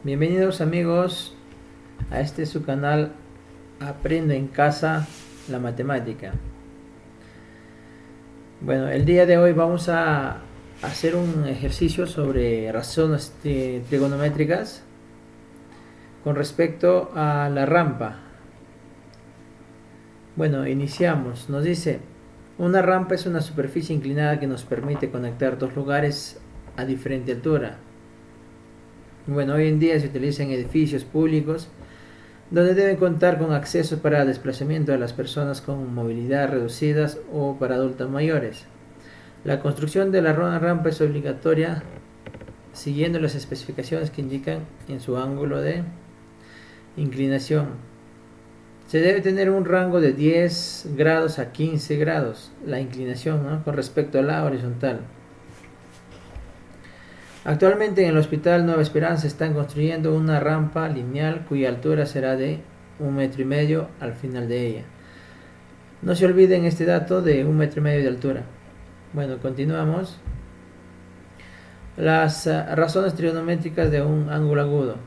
Bienvenidos amigos a este su canal Aprendo en Casa la Matemática. Bueno, el día de hoy vamos a hacer un ejercicio sobre razones trigonométricas con respecto a la rampa. Bueno, iniciamos. Nos dice, una rampa es una superficie inclinada que nos permite conectar dos lugares a diferente altura. Bueno, hoy en día se utiliza en edificios públicos donde deben contar con accesos para desplazamiento de las personas con movilidad reducidas o para adultos mayores. La construcción de la rampa es obligatoria siguiendo las especificaciones que indican en su ángulo de inclinación. Se debe tener un rango de 10 grados a 15 grados la inclinación, ¿no?, con respecto a la horizontal. Actualmente en el Hospital Nueva Esperanza están construyendo una rampa lineal cuya altura será de 1,5 metros al final de ella. No se olviden este dato de 1,5 metros de altura. Bueno, continuamos. Las razones trigonométricas de un ángulo agudo.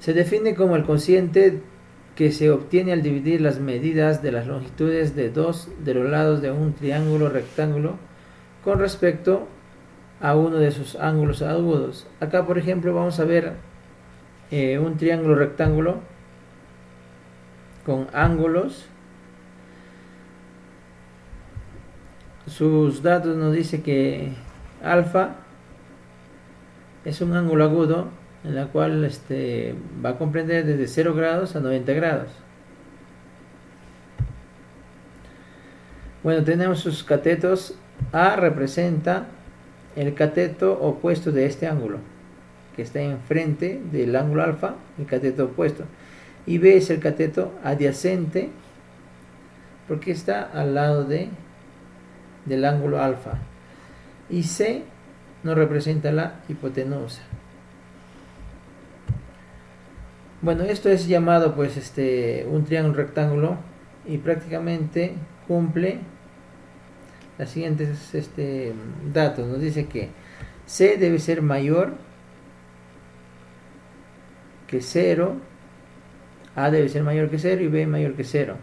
Se define como el cociente que se obtiene al dividir las medidas de las longitudes de dos de los lados de un triángulo rectángulo con respecto a uno de sus ángulos agudos. Acá, por ejemplo, vamos a ver un triángulo rectángulo con ángulos. Sus datos nos dice que alfa es un ángulo agudo en la cual va a comprender desde 0 grados a 90 grados. Bueno, tenemos sus catetos. A representa el cateto opuesto de este ángulo, que está enfrente del ángulo alfa, el cateto opuesto. Y B es el cateto adyacente, porque está al lado del ángulo alfa. Y C nos representa la hipotenusa. Bueno, esto es llamado pues un triángulo rectángulo y prácticamente cumple los siguientes datos. Nos dice que C debe ser mayor que 0, A debe ser mayor que 0 y B mayor que 0.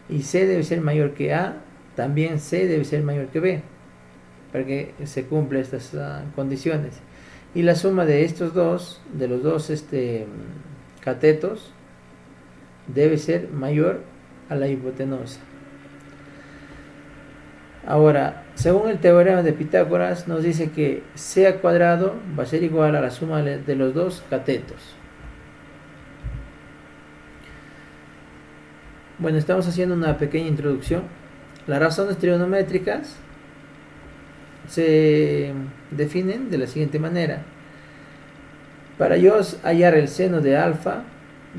Y C debe ser mayor que A, también C debe ser mayor que B, para que se cumplan estas condiciones. Y la suma de estos dos, de los dos catetos, debe ser mayor a la hipotenusa. Ahora, según el teorema de Pitágoras, nos dice que C al cuadrado va a ser igual a la suma de los dos catetos. Bueno, estamos haciendo una pequeña introducción. Las razones trigonométricas se definen de la siguiente manera. Para yo hallar el seno de alfa,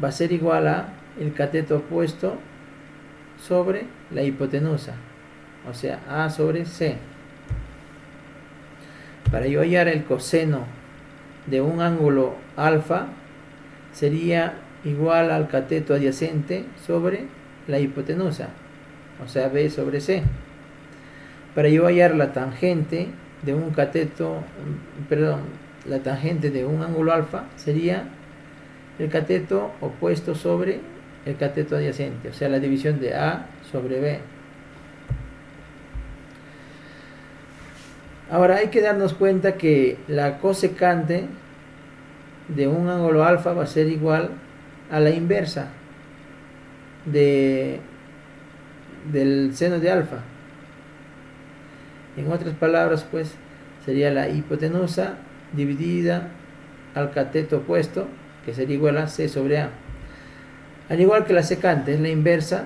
va a ser igual a el cateto opuesto sobre la hipotenusa, o sea, A sobre C. Para yo hallar el coseno de un ángulo alfa, sería igual al cateto adyacente sobre la hipotenusa, o sea, B sobre C. Para yo hallar la tangente de un la tangente de un ángulo alfa, sería el cateto opuesto sobre el cateto adyacente, o sea, la división de A sobre B. Ahora hay que darnos cuenta que la cosecante de un ángulo alfa va a ser igual a la inversa del seno de alfa. En otras palabras, pues, sería la hipotenusa dividida al cateto opuesto, que sería igual a C sobre A. Al igual que la secante es la inversa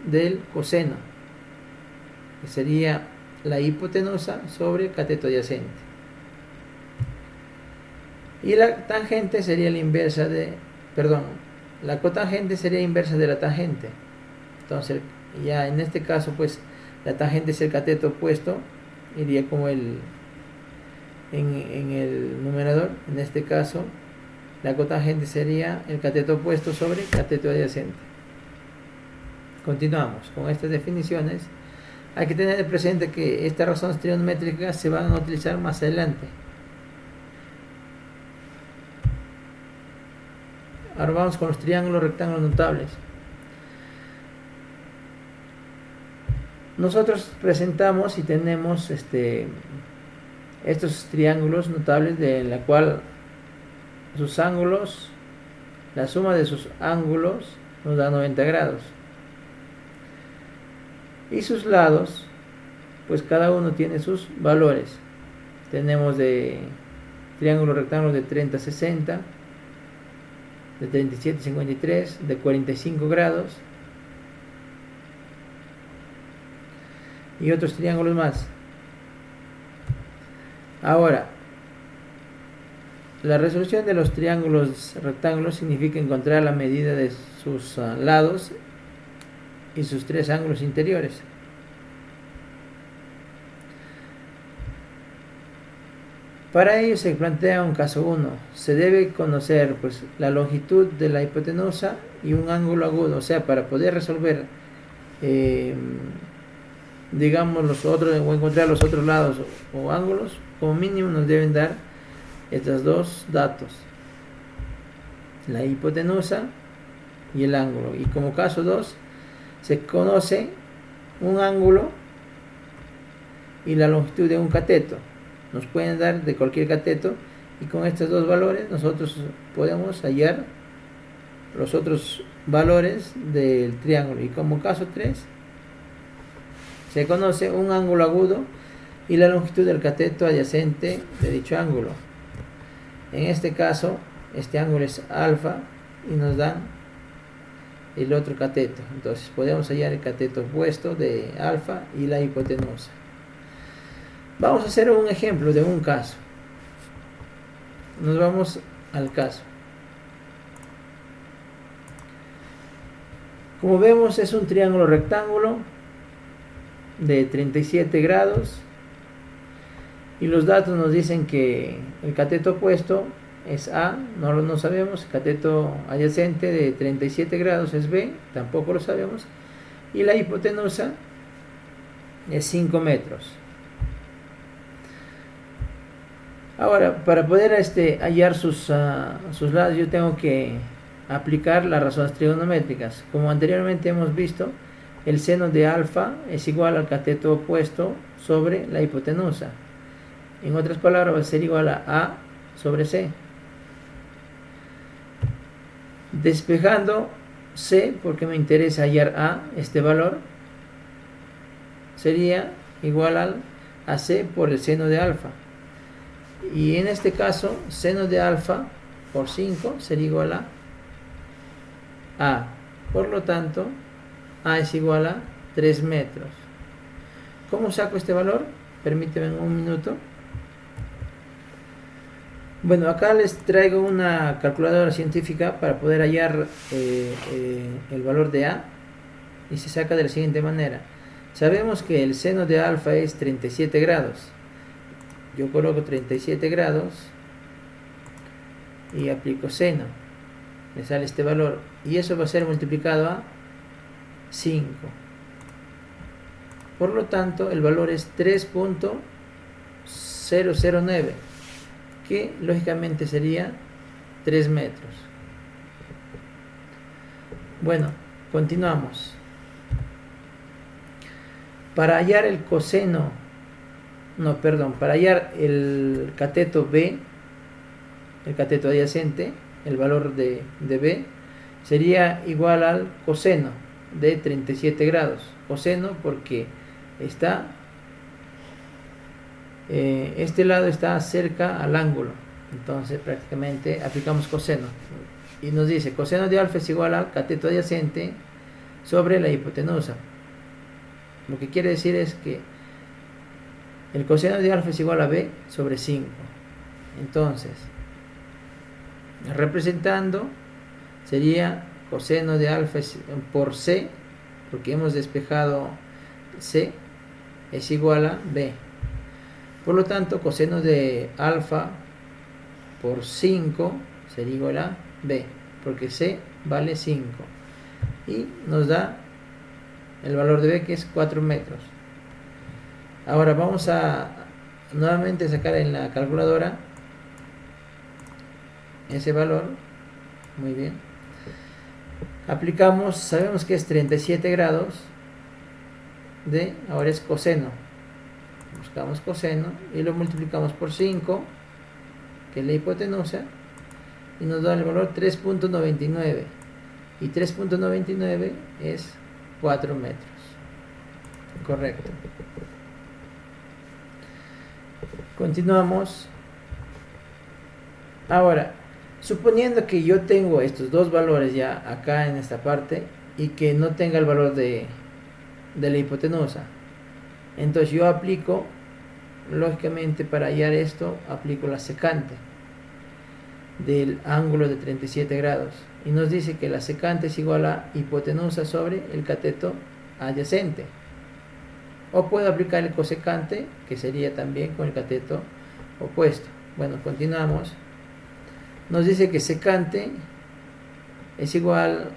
del coseno, que sería la hipotenusa sobre el cateto adyacente. Y la tangente sería la inversa la cotangente sería inversa de la tangente. Entonces, ya en este caso, pues, la tangente es el cateto opuesto, iría como en el numerador. En este caso, la cotangente sería el cateto opuesto sobre el cateto adyacente. Continuamos con estas definiciones. Hay que tener presente que estas razones trigonométricas se van a utilizar más adelante. Ahora vamos con los triángulos rectángulos notables. Nosotros presentamos y tenemos estos triángulos notables de la cual sus ángulos, la suma de sus ángulos nos da 90 grados. Y sus lados, pues cada uno tiene sus valores. Tenemos de triángulos rectángulos de 30-60, de 37-53, de 45 grados y otros triángulos más. Ahora, la resolución de los triángulos rectángulos significa encontrar la medida de sus lados y sus tres ángulos interiores. Para ello se plantea un caso 1. Se debe conocer pues la longitud de la hipotenusa y un ángulo agudo. O sea, para poder resolver digamos los otros o encontrar los otros lados o ángulos, como mínimo nos deben dar estos dos datos: la hipotenusa y el ángulo. Y como caso 2 se conoce un ángulo y la longitud de un cateto. Nos pueden dar de cualquier cateto, y con estos dos valores nosotros podemos hallar los otros valores del triángulo. Y como caso 3 se conoce un ángulo agudo y la longitud del cateto adyacente de dicho ángulo. En este caso, este ángulo es alfa y nos dan el otro cateto. Entonces podemos hallar el cateto opuesto de alfa y la hipotenusa. Vamos a hacer un ejemplo de un caso. Nos vamos al caso. Como vemos, es un triángulo rectángulo de 37 grados y los datos nos dicen que el cateto opuesto es A, no lo sabemos. El cateto adyacente de 37 grados es B, tampoco lo sabemos, y la hipotenusa es 5 metros. Ahora, para poder hallar sus lados, yo tengo que aplicar las razones trigonométricas. Como anteriormente hemos visto, el seno de alfa es igual al cateto opuesto sobre la hipotenusa. En otras palabras, va a ser igual a sobre C. Despejando C, porque me interesa hallar A, este valor sería igual a C por el seno de alfa. Y en este caso, seno de alfa por 5 sería igual a. Por lo tanto, A es igual a 3 metros. ¿Cómo saco este valor? Permíteme un minuto. Bueno, acá les traigo una calculadora científica para poder hallar el valor de A, y se saca de la siguiente manera. Sabemos que el seno de alfa es 37 grados. Yo coloco 37 grados y aplico seno. Me sale este valor y eso va a ser multiplicado a 5. Por lo tanto, el valor es 3.009, que lógicamente sería 3 metros. Bueno, continuamos. Para hallar el coseno, para hallar el cateto B, el cateto adyacente, el valor de B sería igual al coseno de 37 grados. Coseno porque este lado está cerca al ángulo, entonces prácticamente aplicamos coseno y nos dice coseno de alfa es igual al cateto adyacente sobre la hipotenusa. Lo que quiere decir es que el coseno de alfa es igual a B sobre 5. Entonces, representando, sería coseno de alfa por C, porque hemos despejado C, es igual a B. Por lo tanto, coseno de alfa por 5 sería igual a B, porque C vale 5. Y nos da el valor de B, que es 4 metros. Ahora vamos a nuevamente sacar en la calculadora ese valor Muy bien. Aplicamos, sabemos que es 37 grados de, ahora es coseno. Buscamos coseno y lo multiplicamos por 5, que es la hipotenusa, y nos da el valor 3.99. Y 3.99 es 4 metros. Correcto. Continuamos. Ahora, suponiendo que yo tengo estos dos valores ya acá en esta parte y que no tenga el valor de la hipotenusa, entonces yo aplico, lógicamente para hallar esto, aplico la secante del ángulo de 37 grados y nos dice que la secante es igual a hipotenusa sobre el cateto adyacente. O puedo aplicar el cosecante, que sería también con el cateto opuesto. Bueno, continuamos. Nos dice que secante es igual,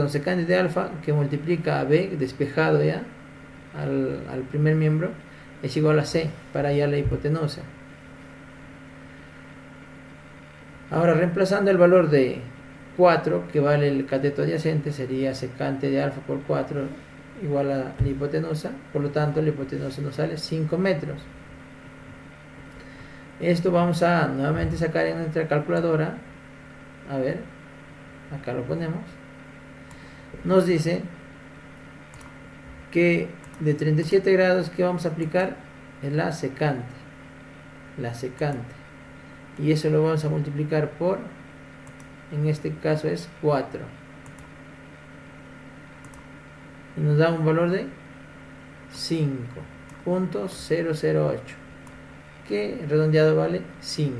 secante de alfa, que multiplica a b, despejado ya, al primer miembro, es igual a c, para hallar la hipotenusa. Ahora, reemplazando el valor de 4, que vale el cateto adyacente, sería secante de alfa por 4, igual a la hipotenusa. Por lo tanto, la hipotenusa nos sale 5 metros. Esto vamos a nuevamente sacar en nuestra calculadora. A ver, acá lo ponemos. Nos dice que de 37 grados que vamos a aplicar es la secante. La secante. Y eso lo vamos a multiplicar por, en este caso es 4. Y nos da un valor de 5.008, que redondeado vale 5.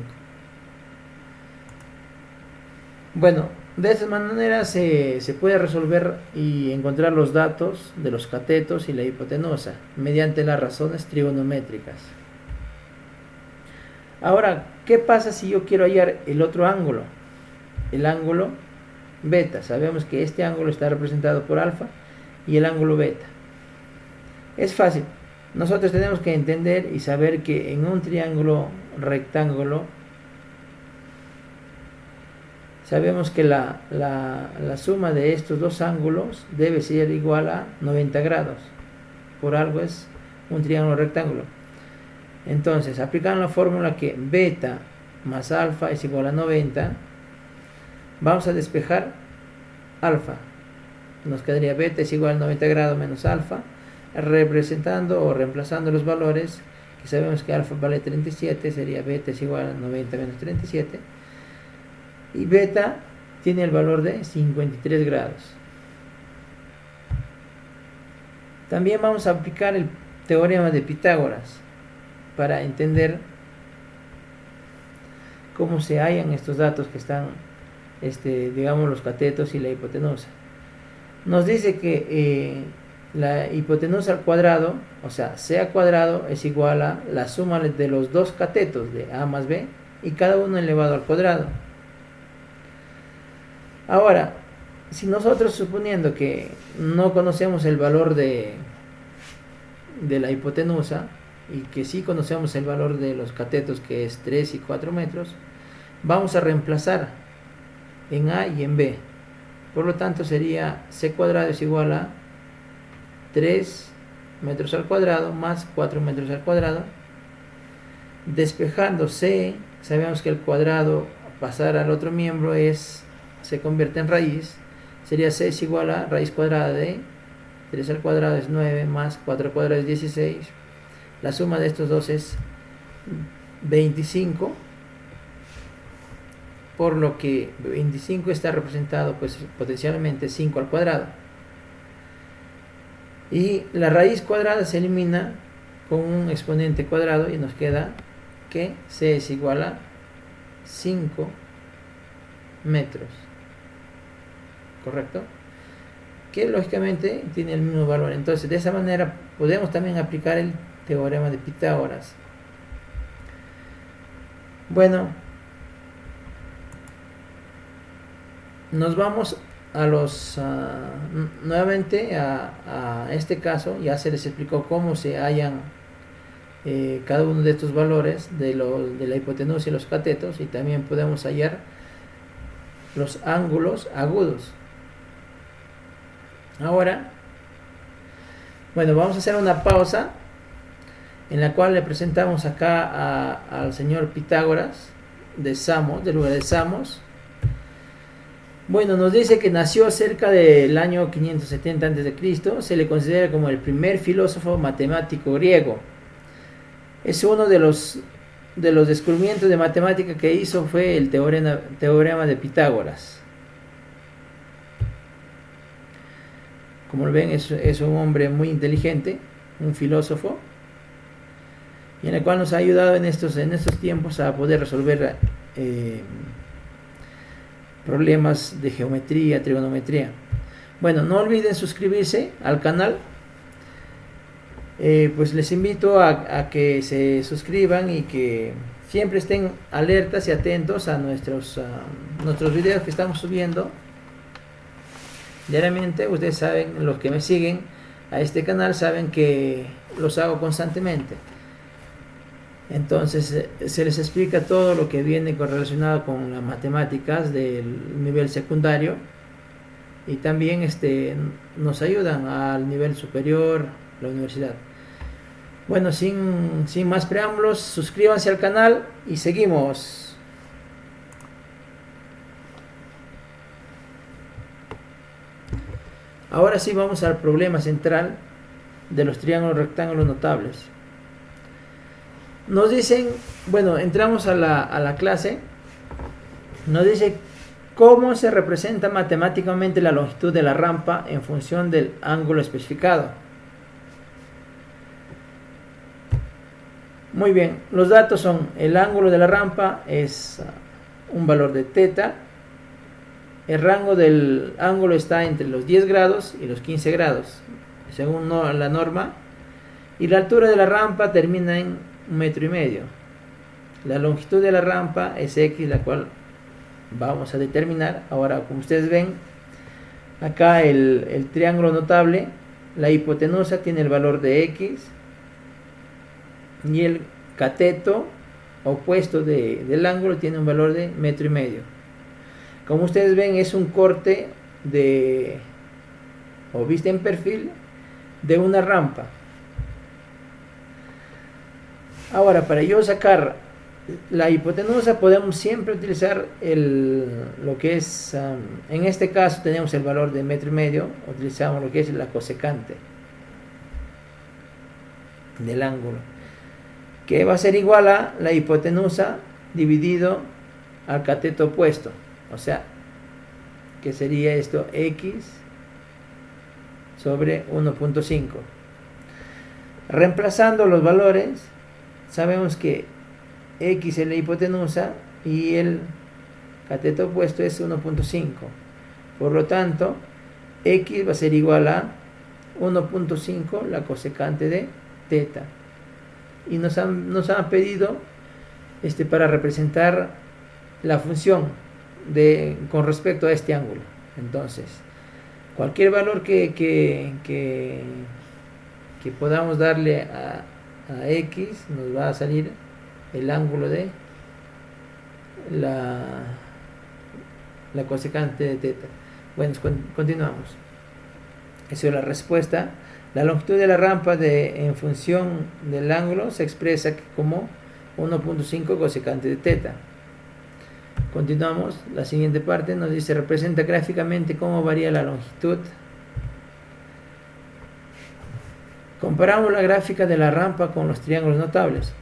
Bueno, de esta manera se puede resolver y encontrar los datos de los catetos y la hipotenusa mediante las razones trigonométricas. Ahora, ¿qué pasa si yo quiero hallar el otro ángulo? El ángulo beta. Sabemos que este ángulo está representado por alfa y el ángulo beta. Es fácil. Nosotros tenemos que entender y saber que en un triángulo rectángulo sabemos que la suma de estos dos ángulos debe ser igual a 90 grados. Por algo es un triángulo rectángulo. Entonces, aplicando la fórmula que beta más alfa es igual a 90, vamos a despejar alfa. Nos quedaría beta es igual a 90 grados menos alfa, representando o reemplazando los valores, que sabemos que alfa vale 37, sería beta es igual a 90 menos 37, y beta tiene el valor de 53 grados. También vamos a aplicar el teorema de Pitágoras para entender cómo se hallan estos datos que están, digamos, los catetos y la hipotenusa. Nos dice que la hipotenusa al cuadrado, o sea, c al cuadrado es igual a la suma de los dos catetos de a más b y cada uno elevado al cuadrado. Ahora, si nosotros suponiendo que no conocemos el valor de la hipotenusa y que sí conocemos el valor de los catetos, que es 3 y 4 metros, vamos a reemplazar en a y en b. Por lo tanto sería c cuadrado es igual a 3 metros al cuadrado más 4 metros al cuadrado. Despejando c, sabemos que el cuadrado pasar al otro miembro se convierte en raíz. Sería c es igual a raíz cuadrada de 3 al cuadrado es 9 más 4 al cuadrado es 16. La suma de estos dos es 25. Por lo que 25 está representado pues potencialmente 5 al cuadrado. Y la raíz cuadrada se elimina con un exponente cuadrado y nos queda que c es igual a 5 metros. ¿Correcto? Que lógicamente tiene el mismo valor. Entonces, de esa manera podemos también aplicar el teorema de Pitágoras. Bueno, nos vamos a nuevamente a este caso. Ya se les explicó cómo se hallan cada uno de estos valores de la hipotenusa y los catetos, y también podemos hallar los ángulos agudos. Ahora, bueno, vamos a hacer una pausa en la cual le presentamos acá al señor Pitágoras de Samos, del lugar de Samos. Bueno, nos dice que nació cerca del año 570 a.C. Se le considera como el primer filósofo matemático griego. Es uno de los descubrimientos de matemática que hizo fue el teorema de Pitágoras. Como lo ven, es un hombre muy inteligente, un filósofo, y en el cual nos ha ayudado en estos tiempos a poder resolver problemas de geometría, trigonometría. Bueno, no olviden suscribirse al canal. Pues les invito a que se suscriban y que siempre estén alertas y atentos a nuestros videos que estamos subiendo diariamente. Ustedes saben, los que me siguen a este canal saben que los hago constantemente. Entonces se les explica todo lo que viene relacionado con las matemáticas del nivel secundario, y también nos ayudan al nivel superior, la universidad. Bueno, sin más preámbulos, suscríbanse al canal y seguimos. Ahora sí vamos al problema central de los triángulos rectángulos notables. Nos dicen, bueno, entramos a la clase, nos dice cómo se representa matemáticamente la longitud de la rampa en función del ángulo especificado. Muy bien, los datos son: el ángulo de la rampa es un valor de θ, el rango del ángulo está entre los 10 grados y los 15 grados, según la norma, y la altura de la rampa termina en 1,5 metros. La longitud de la rampa es x, la cual vamos a determinar. Ahora, como ustedes ven, acá el triángulo notable, la hipotenusa tiene el valor de x, y el cateto opuesto del ángulo tiene un valor de 1,5 metros. Como ustedes ven, es un corte o vista en perfil de una rampa. Ahora, para yo sacar la hipotenusa, podemos siempre utilizar lo que es, en este caso tenemos el valor de 1,5 metros, utilizamos lo que es la cosecante del ángulo, que va a ser igual a la hipotenusa dividido al cateto opuesto, o sea, que sería esto, x sobre 1,5. Reemplazando los valores, sabemos que x es la hipotenusa y el cateto opuesto es 1,5. Por lo tanto, x va a ser igual a 1,5 la cosecante de θ. Y nos han pedido para representar la función con respecto a este ángulo. Entonces, cualquier valor que podamos darle a x, nos va a salir el ángulo de la cosecante de θ. Bueno, continuamos. Esa es la respuesta. La longitud de la rampa en función del ángulo se expresa como 1,5 cosecante de θ. Continuamos. La siguiente parte nos dice: representa gráficamente cómo varía la longitud. Comparamos la gráfica de la rampa con los triángulos notables.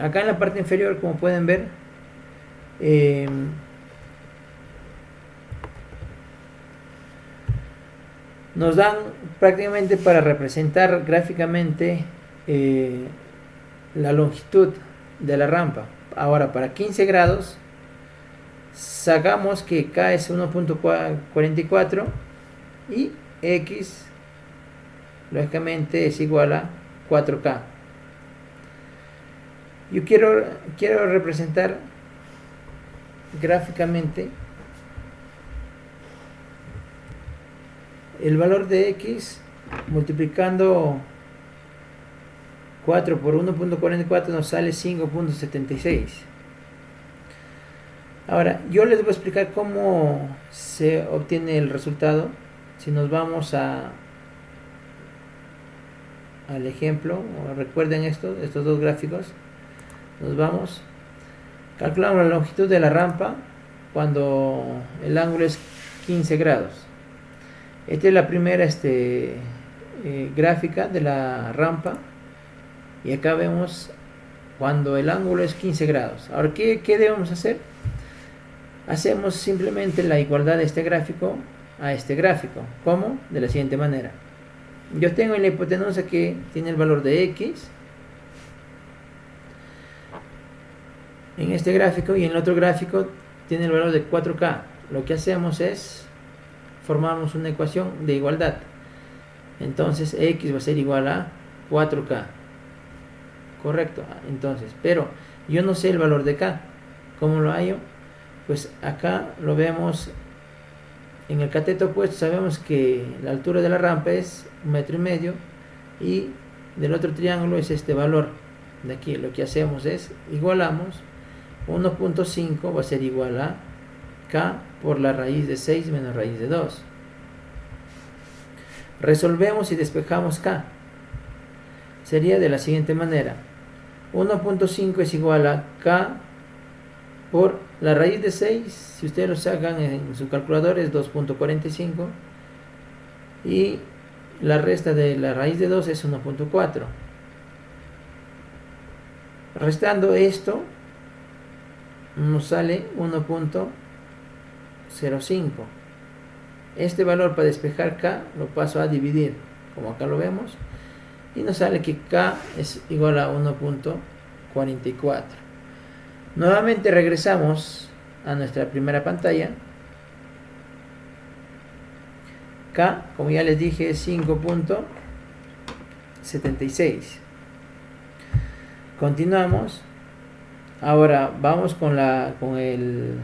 Acá en la parte inferior, como pueden ver, nos dan prácticamente para representar gráficamente la longitud de la rampa. Ahora, para 15 grados, sacamos que K es 1,44 y X, lógicamente, es igual a 4K. Yo quiero representar gráficamente el valor de X multiplicando 4 por 1,44 nos sale 5,76. Ahora, yo les voy a explicar cómo se obtiene el resultado. Si nos vamos al ejemplo, recuerden estos dos gráficos, nos vamos, calculamos la longitud de la rampa cuando el ángulo es 15 grados. Esta es la primera gráfica de la rampa, y acá vemos cuando el ángulo es 15 grados. Ahora, ¿qué debemos hacer? Hacemos simplemente la igualdad de este gráfico a este gráfico. ¿Cómo? De la siguiente manera. Yo tengo en la hipotenusa que tiene el valor de x en este gráfico, y en el otro gráfico tiene el valor de 4K. Lo que hacemos es formamos una ecuación de igualdad. Entonces x va a ser igual a 4K. Correcto. Entonces, pero yo no sé el valor de k. ¿Cómo lo hallo? Pues acá lo vemos en el cateto opuesto. Sabemos que la altura de la rampa es 1,5 metros, y del otro triángulo es este valor de aquí. Lo que hacemos es igualamos 1.5 va a ser igual a k por la raíz de 6 menos raíz de 2. Resolvemos y despejamos k. Sería de la siguiente manera: 1.5 es igual a k por la raíz de 6, si ustedes lo sacan en su calculador, es 2.45, y la resta de la raíz de 2 es 1.4. Restando esto nos sale 1.05. Este valor, para despejar k, lo paso a dividir, como acá lo vemos, y nos sale que k es igual a 1.44. Nuevamente regresamos a nuestra primera pantalla. K, como ya les dije, es 5.76. Continuamos. Ahora vamos con el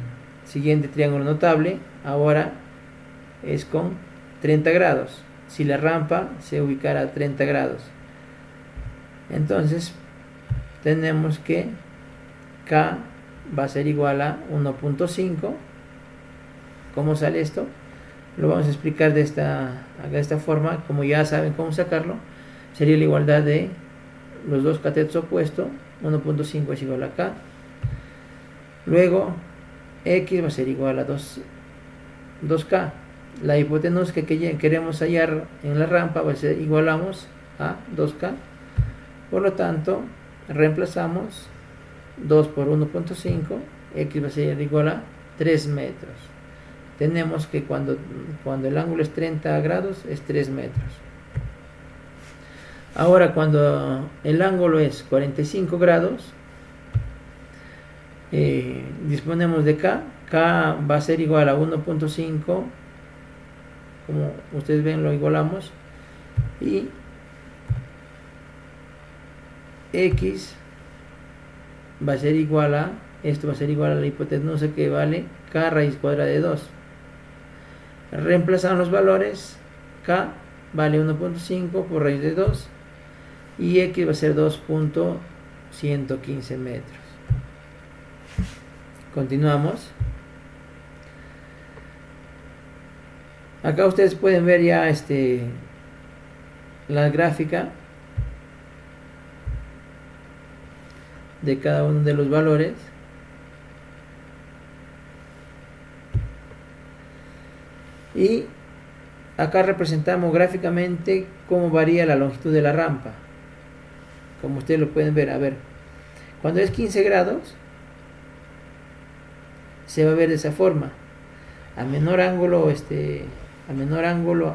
siguiente triángulo notable. Ahora es con 30 grados. Si la rampa se ubicara a 30 grados, entonces tenemos que k va a ser igual a 1.5. ¿Cómo sale esto? Lo vamos a explicar de esta forma. Como ya saben cómo sacarlo, sería la igualdad de los dos catetos opuestos. 1.5 es igual a k. Luego x va a ser igual a 2k. La hipotenusa que queremos hallar en la rampa va a ser, igualamos a 2k. Por lo tanto, reemplazamos 2 por 1.5, x va a ser igual a 3 metros. Tenemos que cuando el ángulo es 30 grados es 3 metros. Ahora, cuando el ángulo es 45 grados, disponemos de k. K va a ser igual a 1.5, como ustedes ven, lo igualamos, y x va a ser igual a, esto va a ser igual a la hipotenusa, que vale k raíz cuadrada de 2. Reemplazamos los valores. K vale 1.5 por raíz de 2, y x va a ser 2.115 metros. Continuamos. Acá ustedes pueden ver ya la gráfica de cada uno de los valores. Y acá representamos gráficamente cómo varía la longitud de la rampa. Como ustedes lo pueden ver. A ver, cuando es 15 grados se va a ver de esa forma. A menor ángulo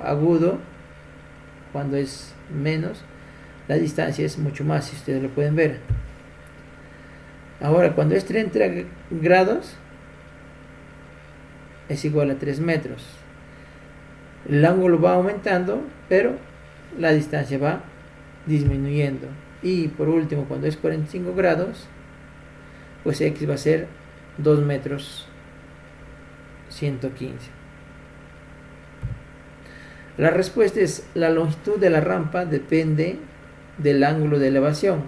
agudo, cuando es menos, la distancia es mucho más, si ustedes lo pueden ver. Ahora, cuando es 30 grados es igual a 3 metros. El ángulo va aumentando, pero la distancia va disminuyendo. Y por último, cuando es 45 grados, pues x va a ser 2 metros 115. La respuesta es: la longitud de la rampa depende del ángulo de elevación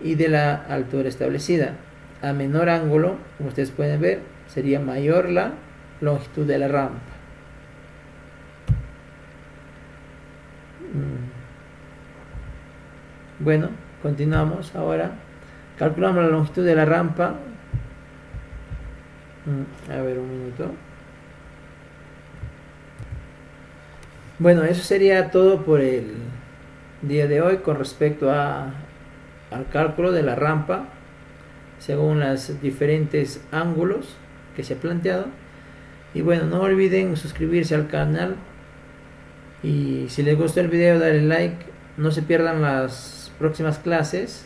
y de la altura establecida. A menor ángulo, como ustedes pueden ver, sería mayor la longitud de la rampa. Bueno, continuamos ahora. Calculamos la longitud de la rampa. A ver, un minuto. Bueno, eso sería todo por el día de hoy con respecto al cálculo de la rampa según los diferentes ángulos que se ha planteado. Y bueno, no olviden suscribirse al canal, y si les gustó el video darle like. No se pierdan las próximas clases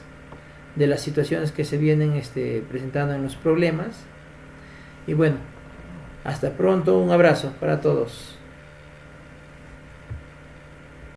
de las situaciones que se vienen presentando en los problemas. Y bueno, hasta pronto, un abrazo para todos.